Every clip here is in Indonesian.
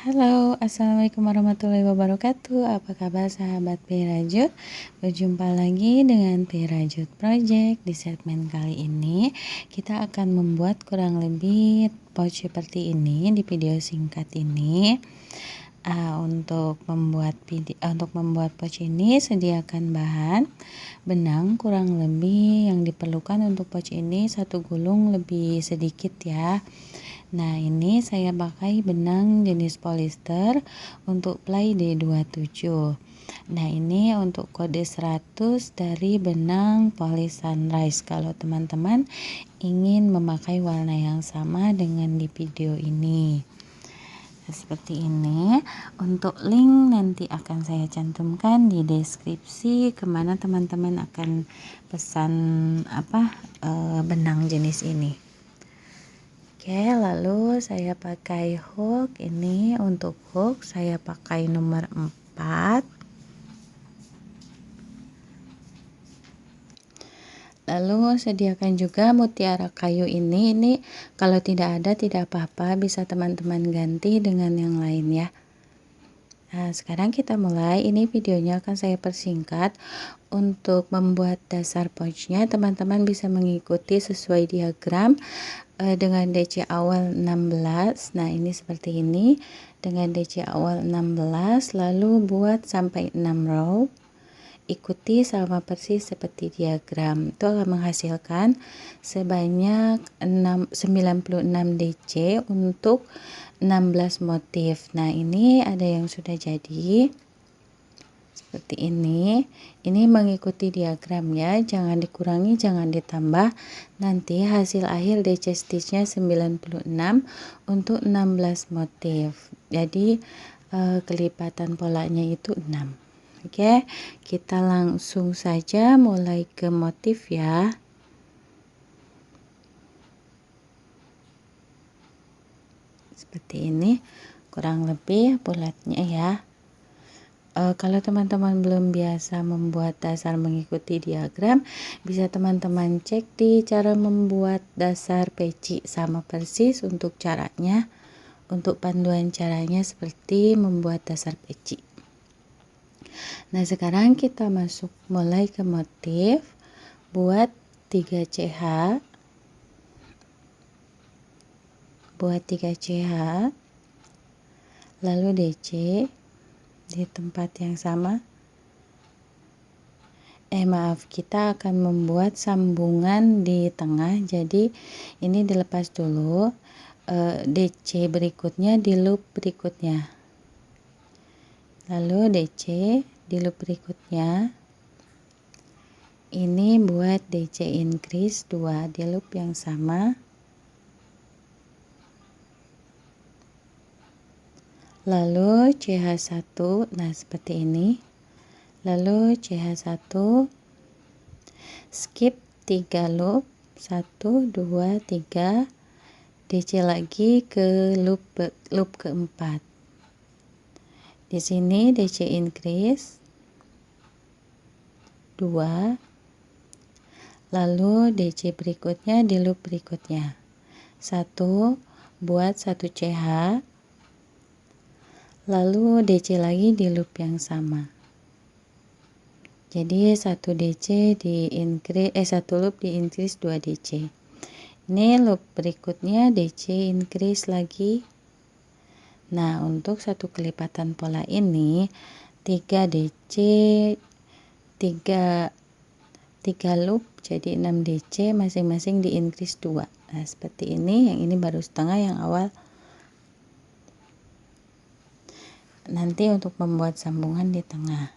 Halo, assalamualaikum warahmatullahi wabarakatuh. Apa kabar sahabat Pirajut? Berjumpa lagi dengan Pirajut Project. Di segmen kali ini kita akan membuat kurang lebih pouch seperti ini di video singkat ini. Untuk membuat pouch ini sediakan bahan benang kurang lebih yang diperlukan untuk pouch ini 1 gulung lebih sedikit ya. Nah, ini saya pakai benang jenis polyester untuk ply D27. Nah, ini untuk kode 100 dari benang Poly Sunrise. Kalau teman-teman ingin memakai warna yang sama dengan di video ini. Nah, seperti ini. Untuk link nanti akan saya cantumkan di deskripsi kemana teman-teman akan pesan benang jenis ini. Oke, lalu saya pakai hook. Ini untuk hook saya pakai nomor 4. Lalu sediakan juga mutiara kayu ini kalau tidak ada tidak apa-apa, bisa teman-teman ganti dengan yang lain ya. Nah, sekarang kita mulai. Ini videonya akan saya persingkat. Untuk membuat dasar pouchnya teman-teman bisa mengikuti sesuai diagram dengan DC awal 16. Nah, ini seperti ini dengan DC awal 16, lalu buat sampai 6 row. Ikuti sama persis seperti diagram. Itu akan menghasilkan sebanyak 96 DC untuk 16 motif. Nah, ini ada yang sudah jadi seperti ini mengikuti diagram ya, jangan dikurangi, jangan ditambah. Nanti hasil akhir DC stitchnya 96 untuk 16 motif. Jadi kelipatan polanya itu 6. Oke, kita langsung saja mulai ke motif ya. Seperti ini kurang lebih bulatnya ya. Kalau teman-teman belum biasa membuat dasar mengikuti diagram, bisa teman-teman cek di cara membuat dasar peci sama persis untuk caranya. Untuk panduan caranya seperti membuat dasar peci. Nah, sekarang kita mulai ke motif. Buat 3 CH. Buat 3 CH. Lalu DC di tempat yang sama. Kita akan membuat sambungan di tengah, jadi ini dilepas dulu. DC berikutnya di loop berikutnya, lalu DC di loop berikutnya. Ini buat DC increase 2 di loop yang sama, lalu CH1. Nah, seperti ini. Lalu CH1, skip 3 loop, 1 2 3, DC lagi ke loop keempat. Di sini DC increase 2, lalu DC berikutnya di loop berikutnya 1, buat 1 CH, lalu DC lagi di loop yang sama. Jadi 1 DC di increase 1 loop di increase 2 DC. Ini loop berikutnya DC increase lagi. Nah, untuk satu kelipatan pola ini 3 DC 3 loop jadi 6 DC, masing-masing di increase 2. Nah, seperti ini. Yang ini baru setengah, yang awal. Nanti untuk membuat sambungan di tengah.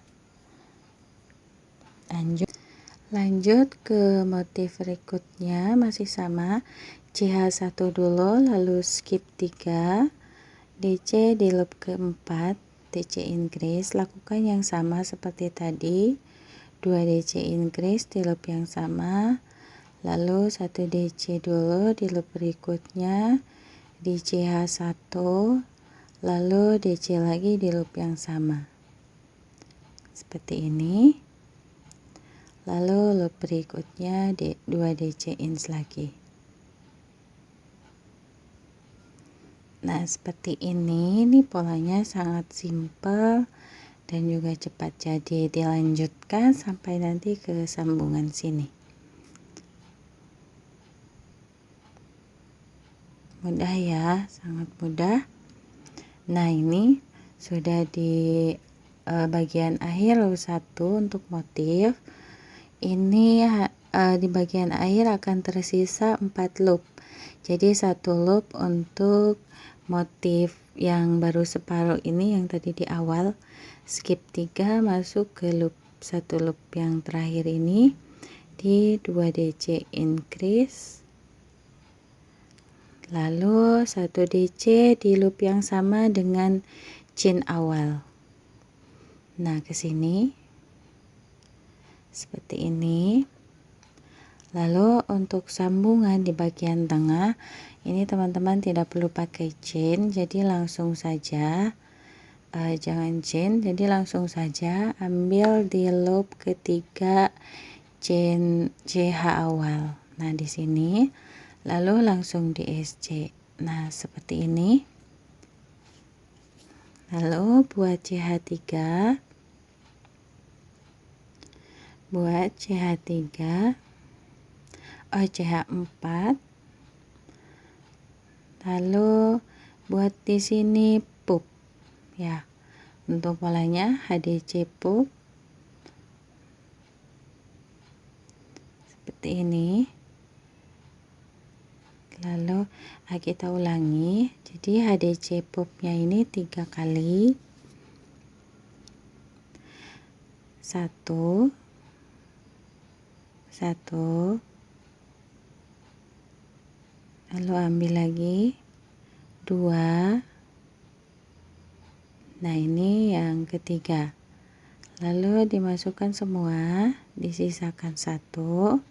Lanjut ke motif berikutnya, masih sama. CH1 dulu, lalu skip 3, DC di loop keempat, DC increase. Lakukan yang sama seperti tadi, 2 DC increase di loop yang sama, lalu 1 DC dulu di loop berikutnya di CH1, lalu DC lagi di loop yang sama seperti ini. Lalu loop berikutnya 2 DC ins lagi. Nah, seperti ini polanya sangat simpel dan juga cepat. Jadi dilanjutkan sampai nanti ke sambungan sini. Mudah ya, sangat mudah. Nah, ini sudah di bagian akhir loop 1 untuk motif. Ini di bagian akhir akan tersisa 4 loop. Jadi 1 loop untuk motif yang baru separuh ini yang tadi di awal, skip 3 masuk ke loop 1 loop yang terakhir ini di 2 DC increase, lalu 1 DC di loop yang sama dengan chain awal. Nah, ke sini seperti ini. Lalu untuk sambungan di bagian tengah ini teman-teman tidak perlu pakai chain, jadi langsung saja jangan chain, jadi langsung saja ambil di loop ketiga chain CH awal. Nah, di sini lalu langsung di SC. Nah, seperti ini. Lalu buat CH3, CH4, lalu buat di sini pup ya. Untuk polanya HDC pup seperti ini. Lalu kita ulangi. Jadi HDC pupnya ini 3 kali. 1 lalu ambil lagi 2. Nah, ini yang ketiga. Lalu dimasukkan semua, disisakan 1.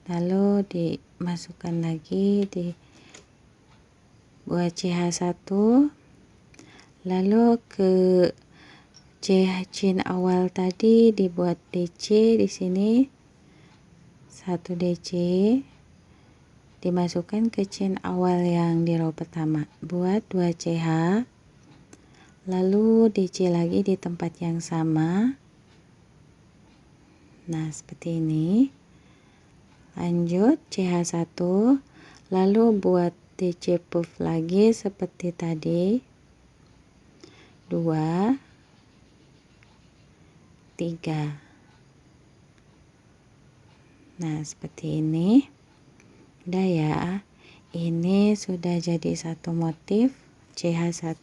Lalu dimasukkan lagi di buat CH1. Lalu ke chain awal tadi dibuat DC di sini 1 DC, dimasukkan ke chain awal yang di row pertama, buat 2 CH, lalu DC lagi di tempat yang sama. Nah, seperti ini. Lanjut CH1, lalu buat DC puff lagi seperti tadi, 2 3. Nah, seperti ini. Udah ya. Ini sudah jadi satu motif CH1.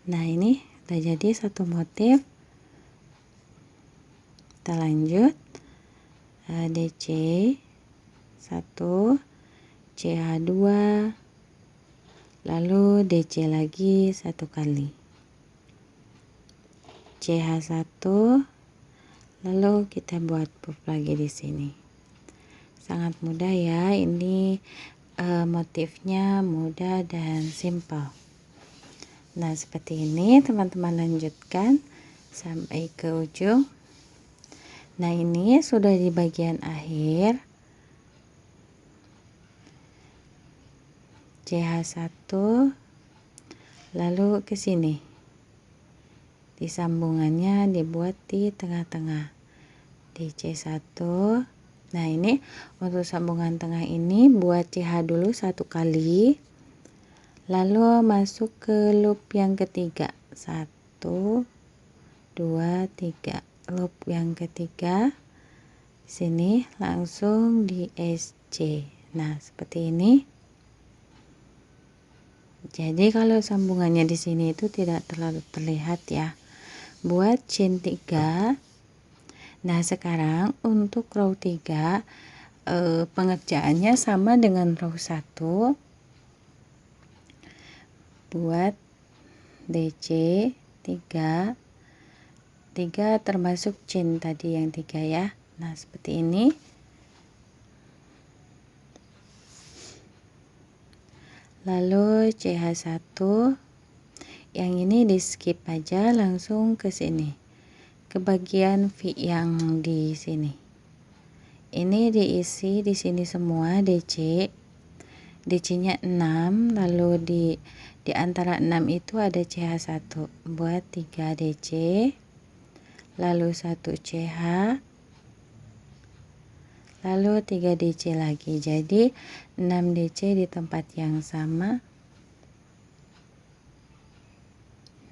Nah, ini udah jadi satu motif. Kita lanjut. DC 1, CH2, lalu DC lagi 1 kali. CH1, lalu kita buat puff lagi di sini. Sangat mudah ya, ini motifnya mudah dan simple. Nah, seperti ini teman-teman, lanjutkan sampai ke ujung. Nah, ini sudah di bagian akhir. CH1, lalu ke sini. Di sambungannya dibuat di tengah-tengah. Di C1. Nah, ini untuk sambungan tengah ini buat CH dulu 1 kali. Lalu masuk ke loop yang ketiga. 1 2 3. Loop yang ketiga. Sini langsung di SC. Nah, seperti ini. Jadi kalau sambungannya di sini itu tidak terlalu terlihat ya. Buat chain 3. Nah, sekarang untuk row 3 pengerjaannya sama dengan row 1. Buat DC 3 termasuk chain tadi yang 3 ya. Nah, seperti ini. Lalu CH1 yang ini di skip aja, langsung ke sini, ke bagian V yang di sini. Ini diisi di sini semua DC. DC-nya 6, lalu di antara 6 itu ada CH1, buat 3 DC, lalu 1 CH, lalu 3 DC lagi, jadi 6 DC di tempat yang sama.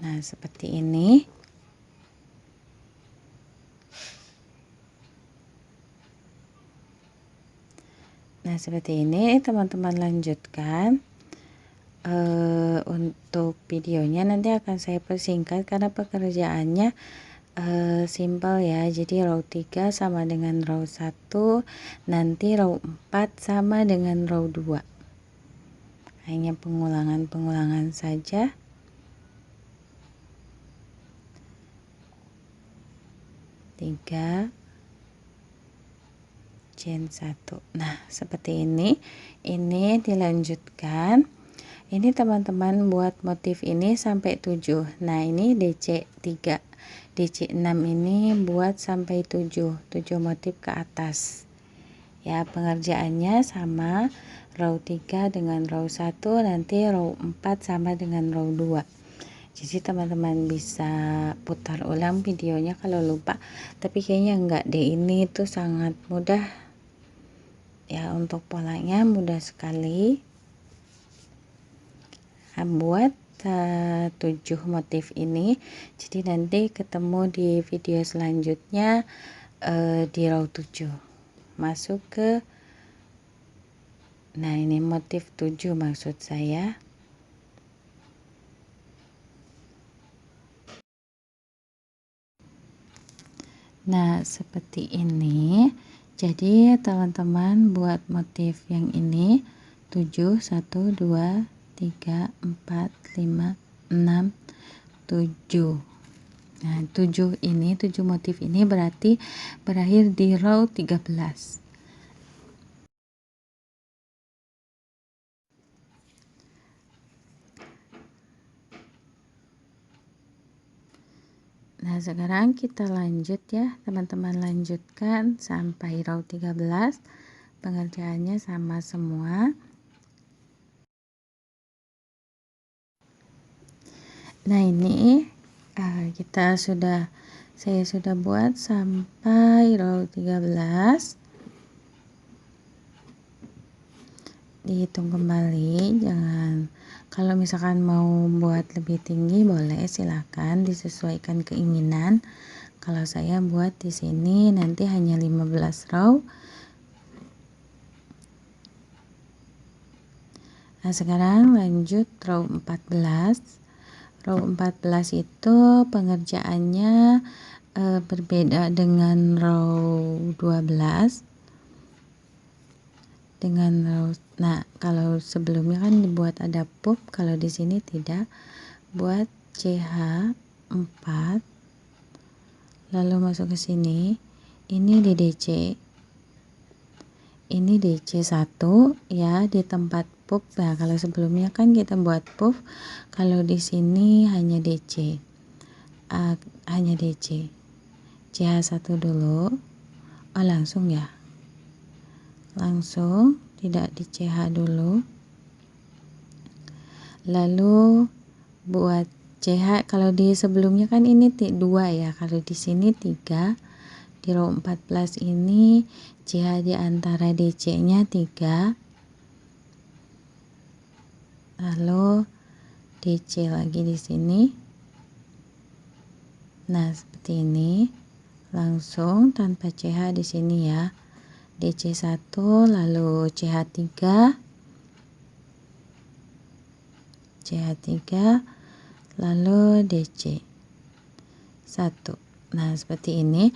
Nah, seperti ini. Nah, seperti ini teman-teman lanjutkan. Untuk videonya nanti akan saya persingkat karena pekerjaannya simple ya. Jadi row 3 sama dengan row 1, nanti row 4 sama dengan row 2. Hanya pengulangan-pengulangan saja. Tiga chain 1. Nah, seperti ini dilanjutkan. Ini teman-teman buat motif ini sampai 7. Nah, ini DC 3, DC 6 ini buat sampai 7 motif ke atas. Ya, pengerjaannya sama, row 3 dengan row 1, nanti row 4 sama dengan row 2. Jadi teman-teman bisa putar ulang videonya kalau lupa, tapi kayaknya enggak deh, ini tuh sangat mudah ya, untuk polanya mudah sekali. Buat 7 motif ini, jadi nanti ketemu di video selanjutnya di row 7 masuk ke, nah ini motif 7 maksud saya. Nah, seperti ini. Jadi teman-teman buat motif yang ini 7, 1, 2, 3, 4, 5, 6, 7. Nah, 7 motif ini berarti berakhir di row 13. Nah, sekarang kita lanjut ya, teman-teman lanjutkan sampai row 13. Pengerjaannya sama semua. Nah, ini saya sudah buat sampai row 13. Dihitung kembali, jangan, kalau misalkan mau buat lebih tinggi boleh, silahkan disesuaikan keinginan. Kalau saya buat di sini nanti hanya 15 row. Nah, sekarang lanjut row 14. Row 14 itu pengerjaannya berbeda dengan row 12. Nah, kalau sebelumnya kan dibuat ada puff, kalau di sini tidak. Buat CH 4, lalu masuk ke sini, ini di DC, ini DC 1 ya, di tempat puff. Nah, kalau sebelumnya kan kita buat puff, kalau di sini hanya DC, hanya DC. CH 1 dulu, langsung ya, langsung, tidak di CH dulu. Lalu buat CH, kalau di sebelumnya kan ini 2 ya, kalau di sini 3. Di row 14 ini CH di antara DC-nya 3. Lalu DC lagi di sini. Nah, seperti ini. Langsung tanpa CH di sini ya. DC 1, lalu CH 3, CH 3, lalu DC 1. Nah, seperti ini.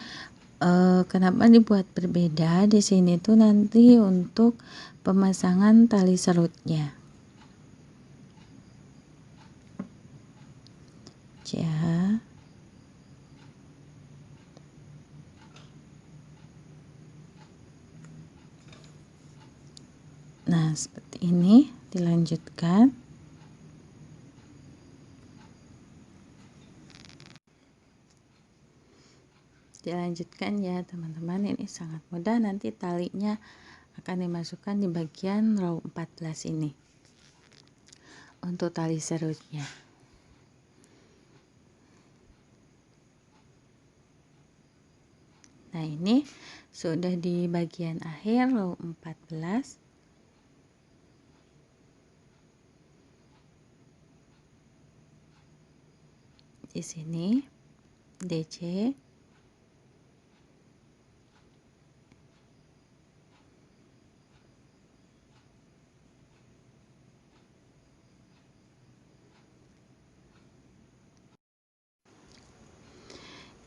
Kenapa dibuat berbeda di sini tuh nanti untuk pemasangan tali serutnya. CH, nah seperti ini, dilanjutkan. Dilanjutkan ya teman-teman, ini sangat mudah, nanti talinya akan dimasukkan di bagian row 14 ini untuk tali serutnya. Nah, ini sudah di bagian akhir row 14. Di sini DC,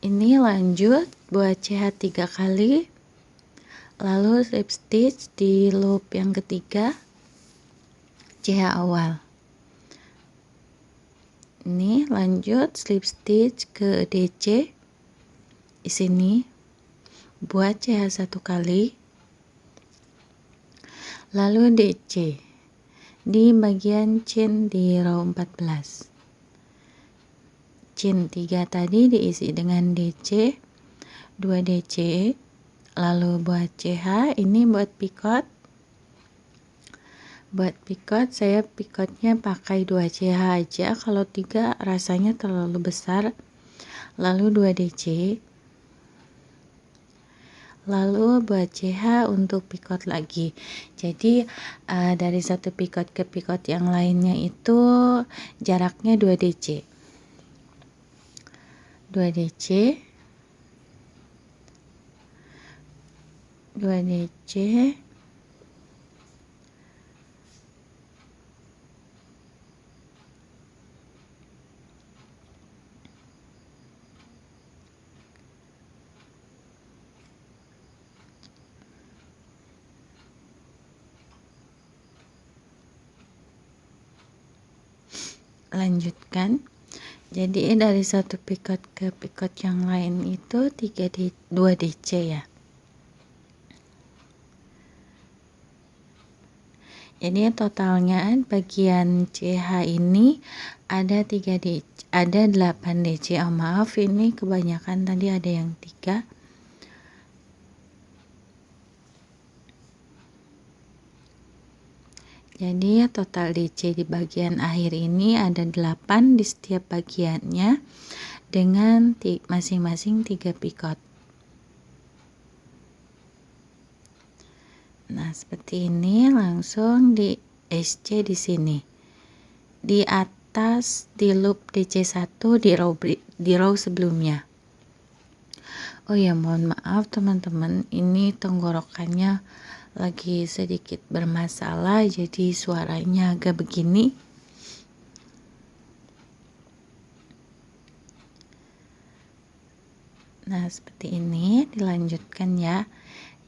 ini lanjut buat CH 3 kali, lalu slip stitch di loop yang ketiga CH awal. Ini lanjut slip stitch ke DC di sini buat CH 1 kali, lalu DC di bagian chain di row 14. Chain 3 tadi diisi dengan DC, 2 DC, lalu buat CH ini buat picot. Buat picot saya picotnya pakai 2 CH aja, kalau 3 rasanya terlalu besar. Lalu 2 DC, lalu buat CH untuk picot lagi. Jadi dari satu picot ke picot yang lainnya itu jaraknya 2 DC, 2 DC, 2 DC, lanjutkan. Jadi dari satu picot ke picot yang lain itu 2 DC ya. Jadi totalnya bagian CH ini ada 3 DC, ada 8 DC. Oh maaf, ini kebanyakan tadi ada yang 3. Jadi total DC di bagian akhir ini ada 8 di setiap bagiannya dengan masing-masing 3 picot. Nah, seperti ini langsung di SC di sini. Di atas di loop DC1 di row sebelumnya. Oh ya, mohon maaf teman-teman, ini tenggorokannya lagi sedikit bermasalah, jadi suaranya agak begini. Nah, seperti ini dilanjutkan ya.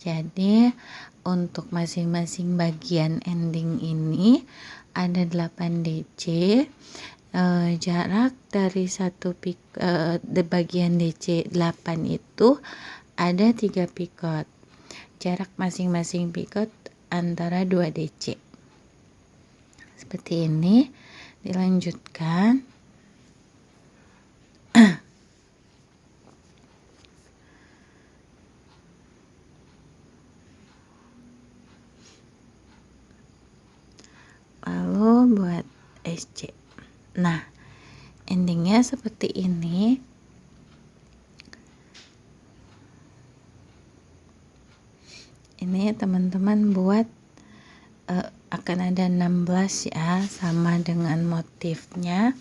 Jadi untuk masing-masing bagian ending ini ada 8 DC. Jarak dari di bagian DC 8 itu ada 3 picot. Jarak masing-masing picot antara 2 DC. Seperti ini dilanjutkan. Lalu buat SC. Nah, endingnya seperti ini. Ini teman-teman buat akan ada 16 ya, sama dengan motifnya.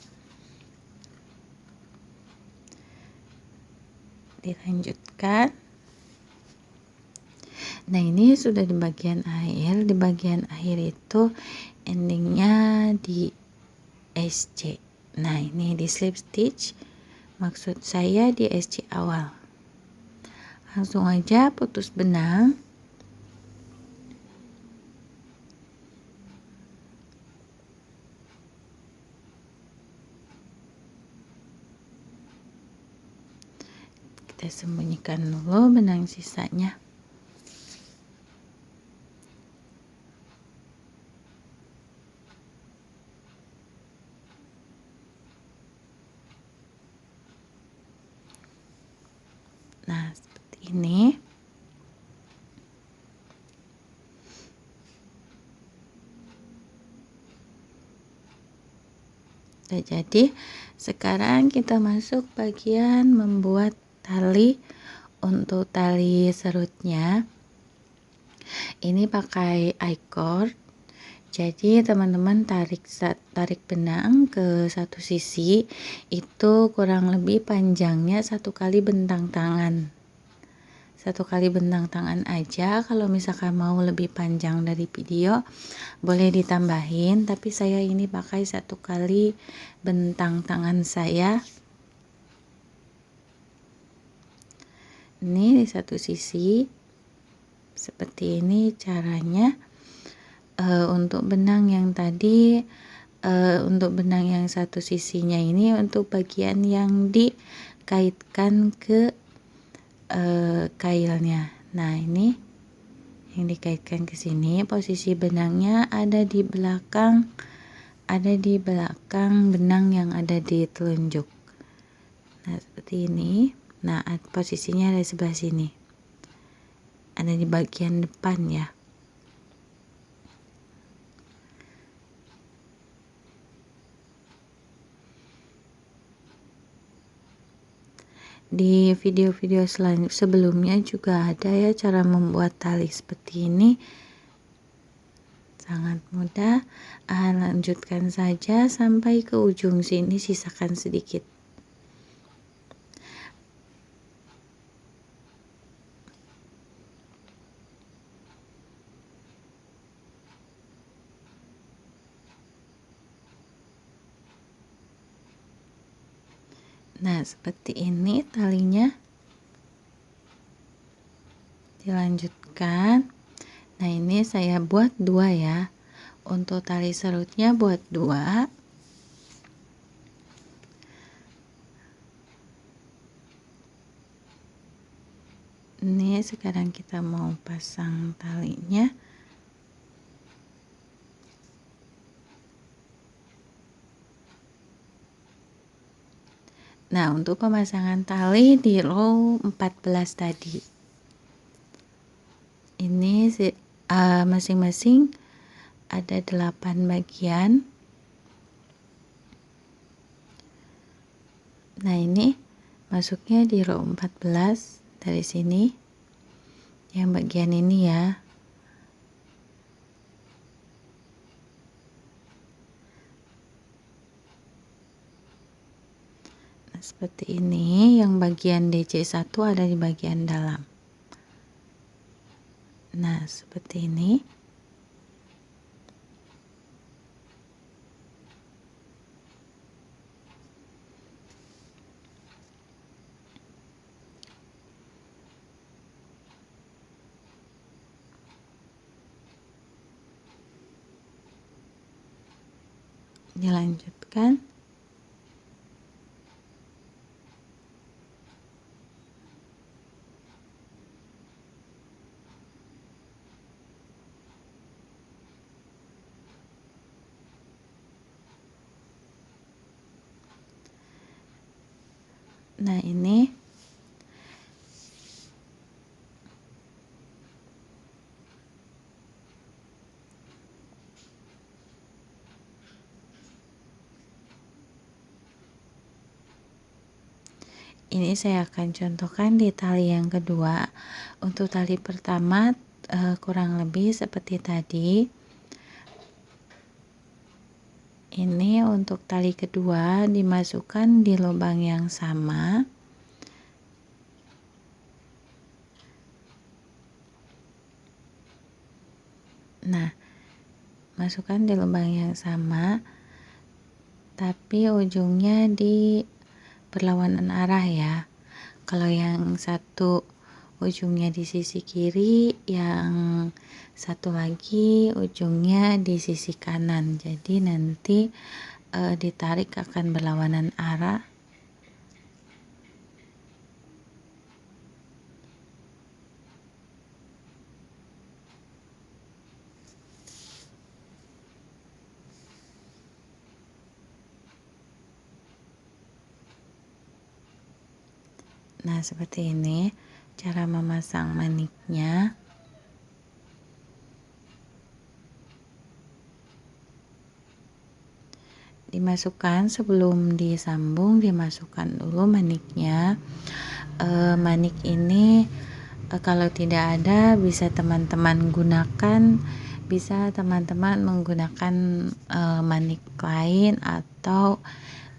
Dilanjutkan. Nah, ini sudah di bagian akhir. Di bagian akhir itu endingnya di SC. Nah, ini di slip stitch, maksud saya di SC awal. Langsung aja putus benang. Kita sembunyikan dulu benang sisanya. Nah, seperti ini. Nah, jadi sekarang kita masuk bagian membuat tali. Untuk tali serutnya ini pakai I-cord. Jadi teman-teman tarik benang ke satu sisi, itu kurang lebih panjangnya 1 kali bentang tangan. 1 kali bentang tangan aja. Kalau misalkan mau lebih panjang dari video boleh ditambahin, tapi saya ini pakai 1 kali bentang tangan saya. Ini di satu sisi seperti ini caranya. Untuk benang yang tadi, untuk benang yang satu sisinya ini untuk bagian yang dikaitkan ke kailnya. Nah, ini yang dikaitkan ke sini, posisi benangnya ada di belakang benang yang ada di telunjuk. Nah, seperti ini. Nah, posisinya ada di sebelah sini, ada di bagian depan ya. Di video-video sebelumnya juga ada ya cara membuat tali seperti ini, sangat mudah. Lanjutkan saja sampai ke ujung sini, sisakan sedikit. Nah, seperti ini talinya. Dilanjutkan. Nah, ini saya buat 2 ya. Untuk tali serutnya buat 2. Ini sekarang kita mau pasang talinya. Nah, untuk pemasangan tali di row 14 tadi, ini masing-masing ada 8 bagian. Nah, ini masuknya di row 14 dari sini, yang bagian ini ya. Seperti ini, yang bagian DC1 ada di bagian dalam. Nah, seperti ini. Dilanjutkan. Nah, ini saya akan contohkan di tali yang kedua. Untuk tali pertama kurang lebih seperti tadi. Ini untuk tali kedua dimasukkan di lubang yang sama. Nah, masukkan di lubang yang sama, tapi ujungnya di berlawanan arah ya. Kalau yang satu ujungnya di sisi kiri, yang satu lagi ujungnya di sisi kanan. Jadi nanti ditarik akan berlawanan arah. Nah, seperti ini cara memasang maniknya. dimasukkan sebelum disambung, dimasukkan dulu maniknya. Manik ini kalau tidak ada bisa teman-teman gunakan, bisa teman-teman menggunakan manik lain atau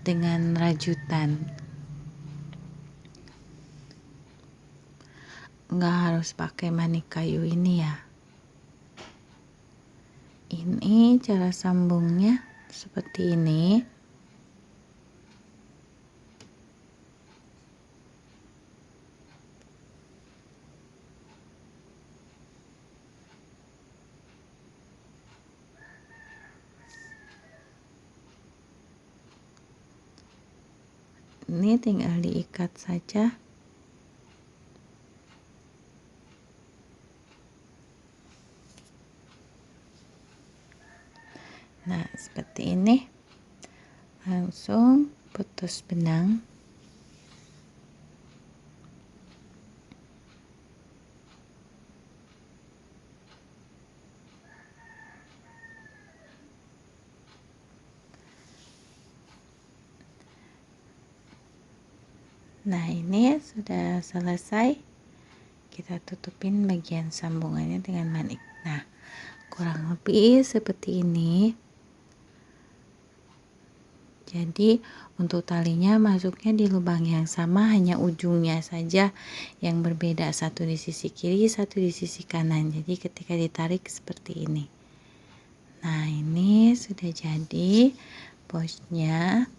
dengan rajutan. Nggak harus pakai manik kayu ini ya. Ini cara sambungnya seperti ini. Ini tinggal diikat saja. Nah, seperti ini. Langsung putus benang. Nah, ini sudah selesai. Kita tutupin bagian sambungannya dengan manik. Nah, kurang lebih seperti ini. Jadi untuk talinya masuknya di lubang yang sama, hanya ujungnya saja yang berbeda, satu di sisi kiri, satu di sisi kanan. Jadi ketika ditarik seperti ini. Nah, ini sudah jadi posnya.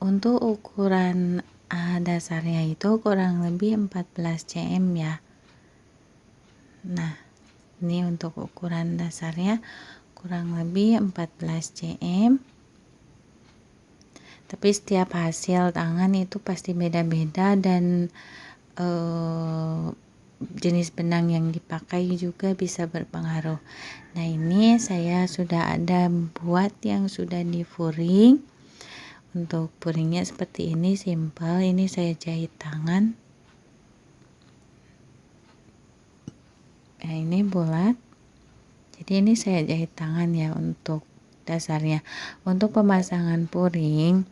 Untuk ukuran dasarnya itu kurang lebih 14 cm ya. Nah, ini untuk ukuran dasarnya kurang lebih 14 cm. Tapi setiap hasil tangan itu pasti beda-beda, dan jenis benang yang dipakai juga bisa berpengaruh. Nah, ini saya sudah ada buat yang sudah di furing. Untuk furingnya seperti ini, simple. Ini saya jahit tangan. Nah, ini bulat. Jadi ini saya jahit tangan ya untuk dasarnya. Untuk pemasangan puring,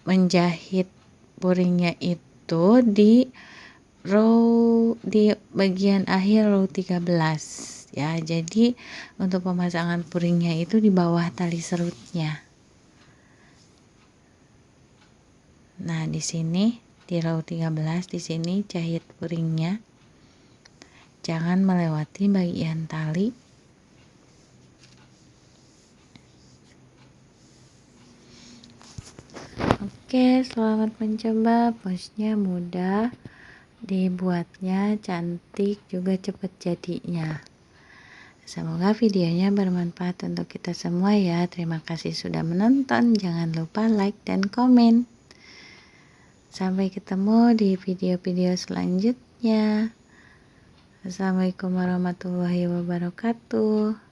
menjahit puringnya itu di bagian akhir row 13 ya. Jadi untuk pemasangan puringnya itu di bawah tali serutnya. Nah, di sini di row 13 di sini jahit puringnya. Jangan melewati bagian tali. Oke, selamat mencoba. Posnya mudah dibuatnya, cantik, juga cepat jadinya. Semoga videonya bermanfaat untuk kita semua ya. Terima kasih sudah menonton. Jangan lupa like dan komen. Sampai ketemu di video-video selanjutnya. Assalamualaikum warahmatullahi wabarakatuh.